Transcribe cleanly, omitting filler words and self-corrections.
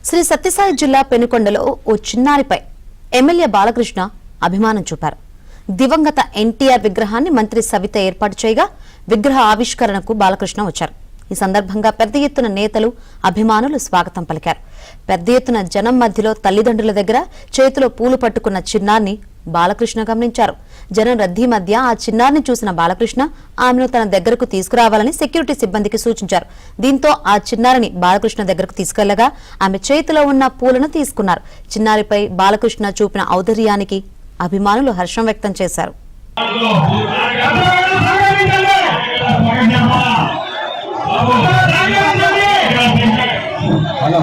శ్రీ సత్యసాయి జిల్లా పెనుకొండలో ఓ చిన్నారిపై ఎమ్మెల్యే బాలకృష్ణ అభిమానం చూపారు. దివంగత ఎన్టీఆర్ విగ్రహాన్ని మంత్రి సవిత ఏర్పాటు చేయగా విగ్రహ ఆవిష్కరణకు బాలకృష్ణ వచ్చారు. ఈ సందర్భంగా పెద్ద ఎత్తున నేతలు, అభిమానులు స్వాగతం పలికారు. పెద్ద ఎత్తున జనం మధ్యలో తల్లిదండ్రుల దగ్గర చేతిలో పూలు పట్టుకున్న చిన్నారిని బాలకృష్ణ గమనించారు. జనం రద్దీ మధ్య ఆ చిన్నారిని చూసిన బాలకృష్ణ ఆమెను తన దగ్గరకు తీసుకురావాలని సెక్యూరిటీ సిబ్బందికి సూచించారు. దీంతో ఆ చిన్నారిని బాలకృష్ణ దగ్గరకు తీసుకెళ్లగా ఆమె చేతిలో ఉన్న పూలను తీసుకున్నారు. చిన్నారిపై బాలకృష్ణ చూపిన ఔదార్యానికి అభిమానులు హర్షం వ్యక్తం చేశారు. Hello.